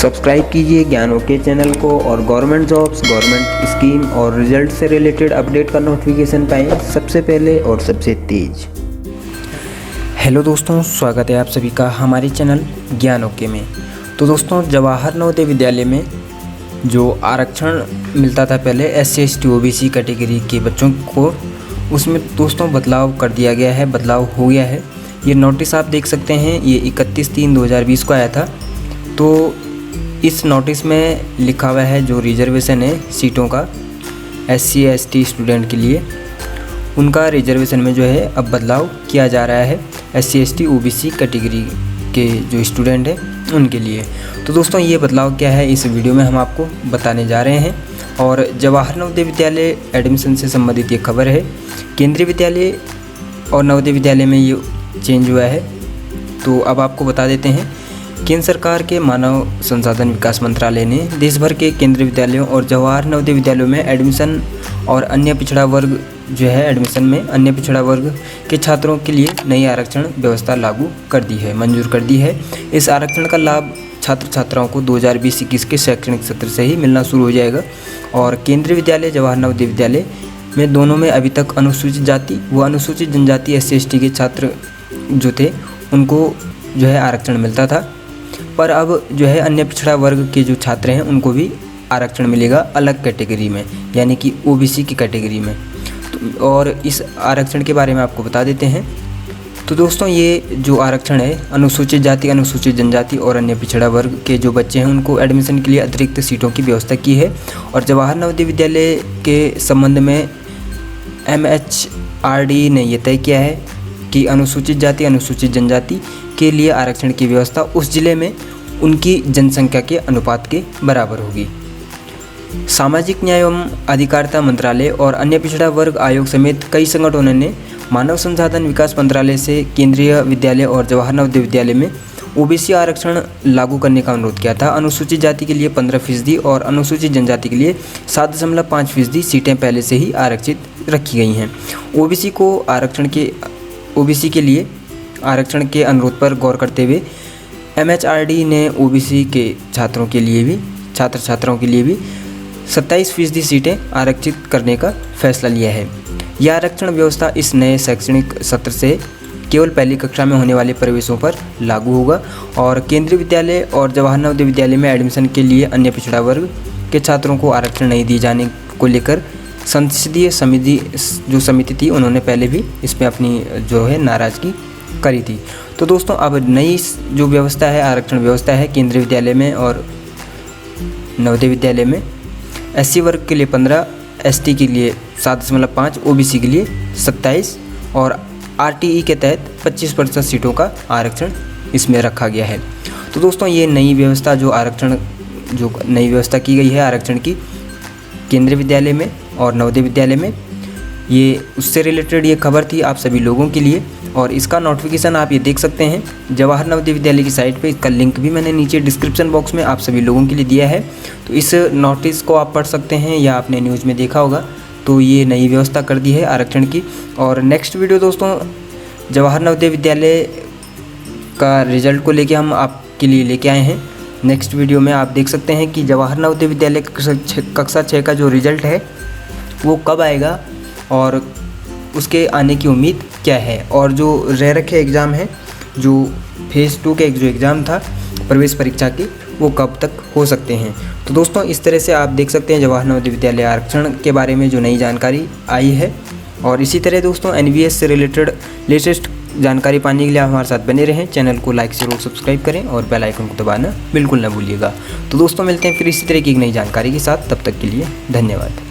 Subscribe कीजिए ज्ञान okay channel को और गवर्नमेंट जॉब्स, गवर्नमेंट स्कीम और रिजल्ट से रिलेटेड अपडेट का नोटिफिकेशन पाएं सबसे पहले और सबसे तेज। हेलो दोस्तों, स्वागत है आप सभी का हमारे चैनल ज्ञान ओके में। तो दोस्तों, जवाहर नवोदय विद्यालय में जो आरक्षण मिलता था पहले SC ST OBC कैटेगरी के बच्चों को, उसमें दोस्तों बदलाव कर दिया गया है, बदलाव हो गया है। ये नोटिस आप देख सकते हैं, ये 31/3/2020 को आया था। तो इस नोटिस में लिखा हुआ है जो रिजर्वेशन है सीटों का SC ST स्टूडेंट के लिए, उनका रिजर्वेशन में जो है अब बदलाव किया जा रहा है SC ST OBC कैटेगरी के जो स्टूडेंट हैं उनके लिए। तो दोस्तों, ये बदलाव क्या है इस वीडियो में हम आपको बताने जा रहे हैं। और जवाहर नवोदय विद्यालय एडमिशन से संबंधित ये खबर है। केंद्रीय विद्यालय और नवोदय विद्यालय में ये चेंज हुआ है। तो अब आपको बता देते हैं, केंद्र सरकार के मानव संसाधन विकास मंत्रालय ने देश भर के केंद्रीय विद्यालयों और जवाहर नवोदय विद्यालयों में एडमिशन और अन्य पिछड़ा वर्ग जो है एडमिशन में अन्य पिछड़ा वर्ग के छात्रों के लिए नई आरक्षण व्यवस्था लागू कर दी है, मंजूर कर दी है। इस आरक्षण का लाभ छात्र छात्राओं को 2020-21 के शैक्षणिक सत्र से ही मिलना शुरू हो जाएगा। और केंद्रीय विद्यालय, जवाहर नवोदय विद्यालय में दोनों में अभी तक अनुसूचित जाति व अनुसूचित जनजाति SC ST के छात्र जो थे उनको जो है आरक्षण मिलता था, पर अब जो है अन्य पिछड़ा वर्ग के जो छात्र हैं उनको भी आरक्षण मिलेगा अलग कैटेगरी में, यानी कि OBC की कैटेगरी में। तो और इस आरक्षण के बारे में आपको बता देते हैं। तो दोस्तों, ये जो आरक्षण है अनुसूचित जाति, अनुसूचित जनजाति और अन्य पिछड़ा वर्ग के जो बच्चे हैं उनको एडमिशन के लिए अतिरिक्त सीटों की व्यवस्था की है। और जवाहर नवोदय विद्यालय के संबंध में MHRD ने यह तय किया है कि अनुसूचित जाति, अनुसूचित जनजाति के लिए आरक्षण की व्यवस्था उस जिले में उनकी जनसंख्या के अनुपात के बराबर होगी। सामाजिक न्याय एवं अधिकारिता मंत्रालय और अन्य पिछड़ा वर्ग आयोग समेत कई संगठनों ने मानव संसाधन विकास मंत्रालय से केंद्रीय विद्यालय और जवाहर नवोदय विद्यालय में OBC आरक्षण लागू करने का अनुरोध किया था। अनुसूचित जाति के लिए 15% और अनुसूचित जनजाति के लिए 7.5% सीटें पहले से ही आरक्षित रखी गई हैं। OBC के लिए आरक्षण के अनुरोध पर गौर करते हुए MHRD ने OBC के छात्रों के लिए भी, छात्र छात्राओं के लिए भी 27% सीटें आरक्षित करने का फैसला लिया है। यह आरक्षण व्यवस्था इस नए शैक्षणिक सत्र से केवल पहली कक्षा में होने वाले प्रवेशों पर लागू होगा। और केंद्रीय विद्यालय और जवाहर नवोदय विद्यालय में एडमिशन के लिए अन्य पिछड़ा वर्ग के छात्रों को आरक्षण नहीं दिए जाने को लेकर संसदीय समिति थी, उन्होंने पहले भी इसमें अपनी जो है नाराज़गी करी थी। तो दोस्तों, अब नई जो व्यवस्था है, आरक्षण व्यवस्था है केंद्रीय विद्यालय में और नवोदय विद्यालय में SC वर्ग के लिए 15, ST के लिए 7.5, OBC के लिए 27 और RTE के तहत 25% सीटों का आरक्षण इसमें रखा गया है। तो दोस्तों, ये नई व्यवस्था जो नई व्यवस्था की गई है आरक्षण की केंद्रीय विद्यालय में और नवोदय विद्यालय में, ये उससे रिलेटेड ये खबर थी आप सभी लोगों के लिए। और इसका नोटिफिकेशन आप ये देख सकते हैं जवाहर नवोदय विद्यालय की साइट पे। इसका लिंक भी मैंने नीचे डिस्क्रिप्शन बॉक्स में आप सभी लोगों के लिए दिया है। तो इस नोटिस को आप पढ़ सकते हैं या आपने न्यूज़ में देखा होगा। तो ये नई व्यवस्था कर दी है आरक्षण की। और नेक्स्ट वीडियो दोस्तों, जवाहर नवोदय विद्यालय का रिजल्ट को लेके हम आपके लिए लेके आए हैं। नेक्स्ट वीडियो में आप देख सकते हैं कि जवाहर नवोदय विद्यालय कक्षा 6 का जो रिज़ल्ट है वो कब आएगा और उसके आने की उम्मीद क्या है। और जो रह रखे एग्ज़ाम है, जो फेज़ 2 के जो एग्ज़ाम था प्रवेश परीक्षा की, वो कब तक हो सकते हैं। तो दोस्तों, इस तरह से आप देख सकते हैं जवाहर नवोदय विद्यालय आरक्षण के बारे में जो नई जानकारी आई है। और इसी तरह दोस्तों, NVS से रिलेटेड लेटेस्ट जानकारी पाने के लिए हमारे साथ बने रहें। चैनल को लाइक शेयर और सब्सक्राइब करें और बेल आइकन को दबाना बिल्कुल ना भूलिएगा। तो दोस्तों, मिलते हैं फिर इसी तरह की एक नई जानकारी के साथ। तब तक के लिए धन्यवाद।